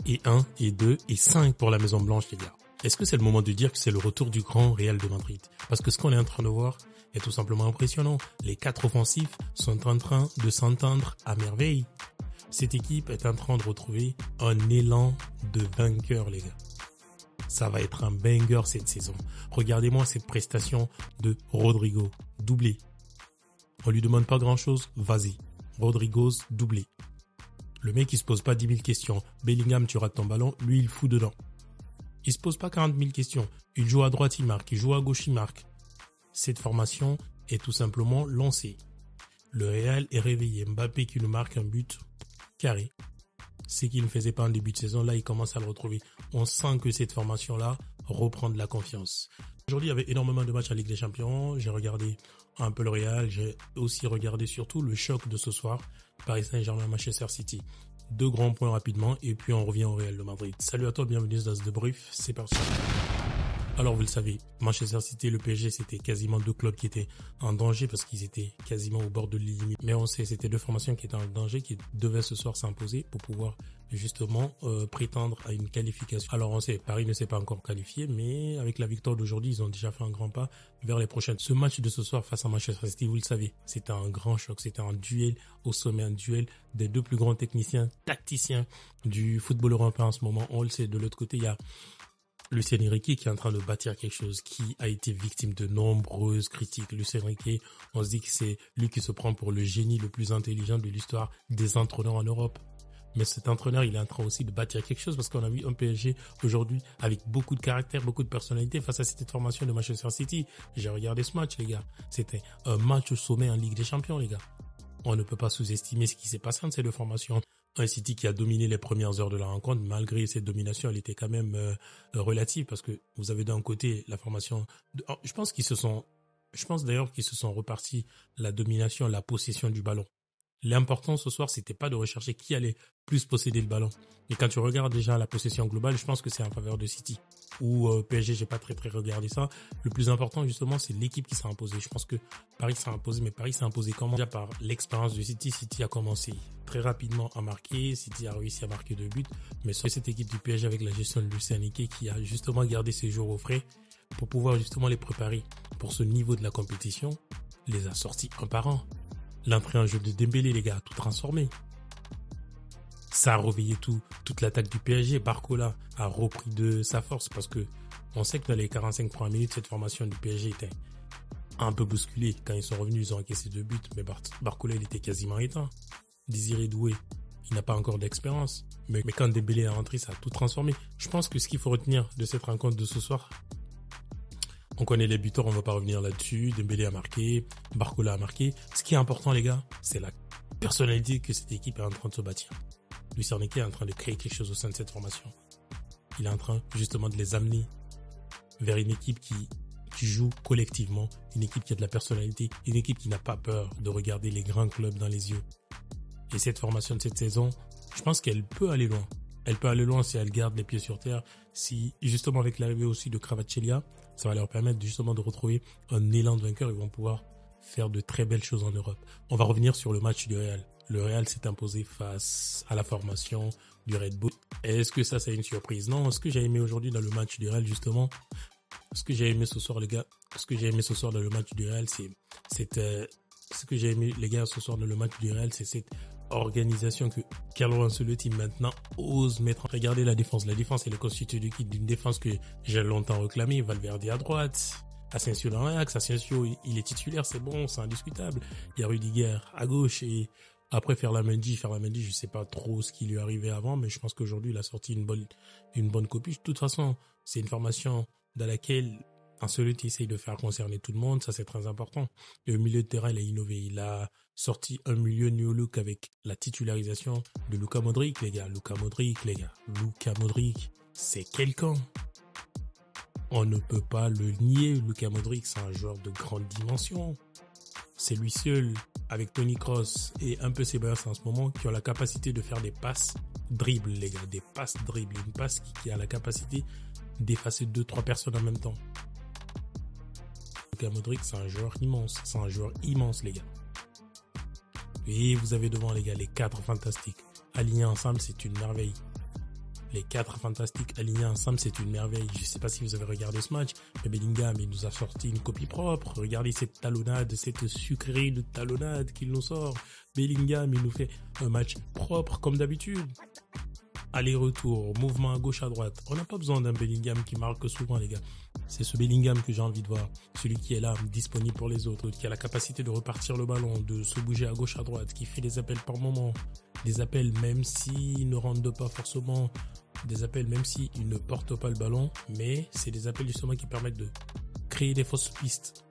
Et 1, et 2, et 5 pour la Maison Blanche, les gars. Est-ce que c'est le moment de dire que c'est le retour du grand Real de Madrid? Parce que ce qu'on est en train de voir est tout simplement impressionnant. Les 4 offensifs sont en train de s'entendre à merveille. Cette équipe est en train de retrouver un élan de vainqueur, les gars. Ça va être un banger cette saison. Regardez-moi cette prestation de Rodrigo, doublé. On lui demande pas grand-chose, vas-y. Rodrigo, doublé. Le mec, il se pose pas 10 000 questions. Bellingham, tu rates ton ballon, lui, il fout dedans. Il se pose pas 40 000 questions. Il joue à droite, il marque. Il joue à gauche, il marque. Cette formation est tout simplement lancée. Le Real est réveillé. Mbappé qui nous marque un but carré. C'est qu'il ne faisait pas en début de saison. Là, il commence à le retrouver. On sent que cette formation-là reprend de la confiance. Aujourd'hui, il y avait énormément de matchs en Ligue des Champions. J'ai regardé un peu le Real. J'ai aussi regardé surtout le choc de ce soir. Paris Saint-Germain, Manchester City. 2 grands points rapidement et puis on revient au Real de Madrid. Salut à toi, bienvenue dans ce débrief. C'est parti. Alors vous le savez, Manchester City et le PSG, c'était quasiment 2 clubs qui étaient en danger parce qu'ils étaient quasiment au bord de la limite. Mais on sait, c'était 2 formations qui étaient en danger, qui devaient ce soir s'imposer pour pouvoir justement prétendre à une qualification. Alors on sait, Paris ne s'est pas encore qualifié, mais avec la victoire d'aujourd'hui, ils ont déjà fait un grand pas vers les prochaines. Ce match de ce soir face à Manchester City, vous le savez, c'était un grand choc, c'était un duel au sommet, un duel des 2 plus grands techniciens, tacticiens du football européen en ce moment. On le sait, de l'autre côté, il y a Luis Enrique qui est en train de bâtir quelque chose, qui a été victime de nombreuses critiques. Luis Enrique, on se dit que c'est lui qui se prend pour le génie le plus intelligent de l'histoire des entraîneurs en Europe. Mais cet entraîneur, il est en train aussi de bâtir quelque chose parce qu'on a vu un PSG aujourd'hui avec beaucoup de caractère, beaucoup de personnalité face à cette formation de Manchester City. J'ai regardé ce match, les gars. C'était un match au sommet en Ligue des Champions, les gars. On ne peut pas sous-estimer ce qui s'est passé entre ces 2 formations. Un City qui a dominé les premières heures de la rencontre, malgré cette domination, elle était quand même relative parce que vous avez d'un côté la formation. Je pense d'ailleurs qu'ils se sont repartis la domination, la possession du ballon. L'important ce soir, c'était pas de rechercher qui allait plus posséder le ballon. Et quand tu regardes déjà la possession globale, je pense que c'est en faveur de City. Ou PSG, j'ai pas très regardé ça. Le plus important justement, c'est l'équipe qui s'est imposée. Je pense que Paris s'est imposé, mais Paris s'est imposé comment? Déjà par l'expérience de City. City a commencé très rapidement à marquer. City a réussi à marquer 2 buts. Mais sur cette équipe du PSG avec la gestion de Luis Enrique qui a justement gardé ses joueurs au frais pour pouvoir justement les préparer pour ce niveau de la compétition, les a sortis un par un. L'entrée en jeu de Dembélé, les gars, a tout transformé. Ça a réveillé toute l'attaque du PSG. Barcola a repris de sa force parce que on sait que dans les 45 premières minutes, cette formation du PSG était un peu bousculée. Quand ils sont revenus, ils ont encaissé 2 buts, mais Barcola, il était quasiment éteint. Désiré Doué, il n'a pas encore d'expérience. Mais quand Dembélé est rentré, ça a tout transformé. Je pense que ce qu'il faut retenir de cette rencontre de ce soir, on connaît les buteurs, on ne va pas revenir là-dessus. Dembélé a marqué, Barcola a marqué. Ce qui est important, les gars, c'est la personnalité que cette équipe est en train de se bâtir. Luis Enrique est en train de créer quelque chose au sein de cette formation. Il est en train justement de les amener vers une équipe qui joue collectivement, une équipe qui a de la personnalité, une équipe qui n'a pas peur de regarder les grands clubs dans les yeux. Et cette formation de cette saison, je pense qu'elle peut aller loin. Elle peut aller loin si elle garde les pieds sur terre, si justement avec l'arrivée aussi de Kvaratskhelia, ça va leur permettre justement de retrouver un élan de vainqueur. Ils vont pouvoir faire de très belles choses en Europe. On va revenir sur le match du Real. Le Real s'est imposé face à la formation du Red Bull. Est-ce que ça, c'est une surprise? Non. Ce que j'ai aimé aujourd'hui dans le match du Real, justement, ce que j'ai aimé ce soir, les gars, ce que j'ai aimé ce soir dans le match du Real, ce que j'ai aimé, les gars, ce soir dans le match du Real, c'est cette organisation que Carlo Ancelotti maintenant ose mettre. Regardez la défense. La défense, elle est constituée d'une défense que j'ai longtemps réclamée. Valverde à droite, Asensio dans l'axe. Asensio, il est titulaire, c'est bon, c'est indiscutable. Il y a Rudiger à gauche et après Ferland-Mendy, je sais pas trop ce qui lui est arrivé avant, mais je pense qu'aujourd'hui, il a sorti une bonne copie. De toute façon, c'est une formation dans laquelle Ancelotti essaye de faire concerner tout le monde, ça c'est très important. Et au milieu de terrain, il a innové. Il a sorti un milieu new look avec la titularisation de Luka Modric, les gars. Luka Modric, c'est quelqu'un. On ne peut pas le nier. Luka Modric, c'est un joueur de grande dimension. C'est lui seul, avec Toni Kroos et un peu Ceballos en ce moment, qui ont la capacité de faire des passes dribbles, les gars. Des passes dribbles. Une passe qui a la capacité d'effacer 2-3 personnes en même temps. Luka Modric, c'est un joueur immense. C'est un joueur immense, les gars. Et vous avez devant, les gars, les 4 fantastiques. Alignés ensemble, c'est une merveille. Les 4 fantastiques alignés ensemble, c'est une merveille. Je sais pas si vous avez regardé ce match, mais Bellingham, il nous a sorti une copie propre. Regardez cette talonnade, cette sucrerie de talonnade qu'il nous sort. Bellingham, il nous fait un match propre comme d'habitude. Aller-retour, mouvement à gauche, à droite. On n'a pas besoin d'un Bellingham qui marque souvent, les gars. C'est ce Bellingham que j'ai envie de voir. Celui qui est là, disponible pour les autres, qui a la capacité de repartir le ballon, de se bouger à gauche, à droite, qui fait des appels par moment. Des appels même s'il ne rentre pas forcément. Des appels même s'il ne porte pas le ballon. Mais c'est des appels justement qui permettent de créer des fausses pistes.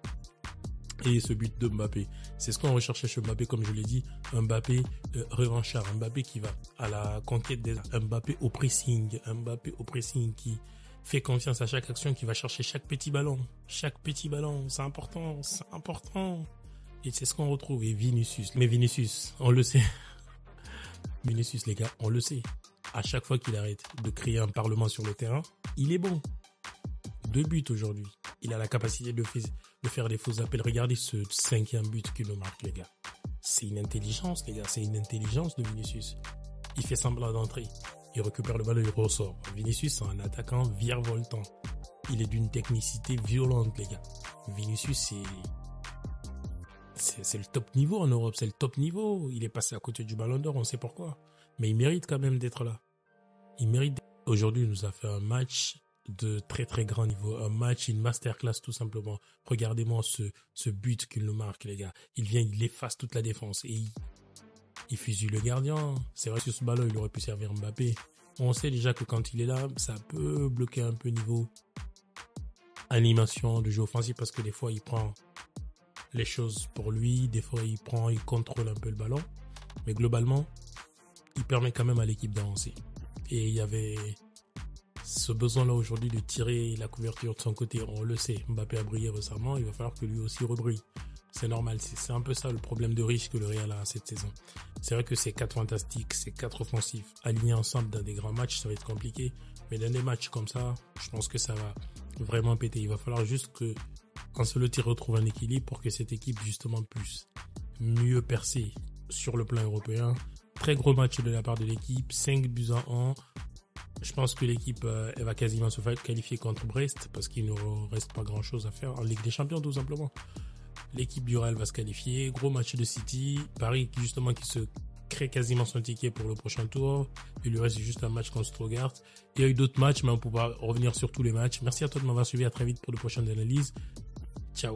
Et ce but de Mbappé, c'est ce qu'on recherchait chez Mbappé, comme je l'ai dit, un Mbappé revanchard, un Mbappé qui va à la conquête des un Mbappé au pressing qui fait confiance à chaque action, qui va chercher chaque petit ballon, c'est important. Et c'est ce qu'on retrouve. Et Vinicius, mais Vinicius, on le sait, Vinicius les gars, on le sait, à chaque fois qu'il arrête de créer un parlement sur le terrain, il est bon. 2 buts aujourd'hui. Il a la capacité de faire des faux appels. Regardez ce 5e but qu'il nous marque, les gars. C'est une intelligence, les gars. C'est une intelligence de Vinicius. Il fait semblant d'entrer. Il récupère le ballon, il ressort. Vinicius, c'est un attaquant virevoltant. Il est d'une technicité violente, les gars. Vinicius, c'est le top niveau en Europe. C'est le top niveau. Il est passé à côté du ballon d'or, on sait pourquoi. Mais il mérite quand même d'être là. Aujourd'hui, il nous a fait un match de très très grand niveau, un match, une masterclass tout simplement. Regardez-moi ce but qu'il nous marque, les gars. Il efface toute la défense et il fusille le gardien. C'est vrai que sur ce ballon, il aurait pu servir Mbappé. On sait déjà que quand il est là, ça peut bloquer un peu niveau animation de jeu offensif parce que des fois, il prend les choses pour lui, des fois, il contrôle un peu le ballon. Mais globalement, il permet quand même à l'équipe d'avancer. Et il y avait ce besoin-là aujourd'hui de tirer la couverture de son côté. On le sait, Mbappé a brillé récemment, il va falloir que lui aussi rebrille. C'est normal, c'est un peu ça le problème de riche que le Real a cette saison. C'est vrai que ces 4 fantastiques, ces 4 offensifs alignés ensemble dans des grands matchs, ça va être compliqué. Mais dans des matchs comme ça, je pense que ça va vraiment péter. Il va falloir juste que Ancelotti retrouve un équilibre pour que cette équipe justement puisse mieux percer sur le plan européen. Très gros match de la part de l'équipe, 5-1. Je pense que l'équipe elle va quasiment se qualifier contre Brest parce qu'il ne reste pas grand chose à faire en Ligue des Champions tout simplement. L'équipe du Real va se qualifier. Gros match de City. Paris justement qui se crée quasiment son ticket pour le prochain tour. Il lui reste juste un match contre Stuttgart. Il y a eu d'autres matchs mais on ne peut pas revenir sur tous les matchs. Merci à toi de m'avoir suivi. À très vite pour de prochaines analyses. Ciao.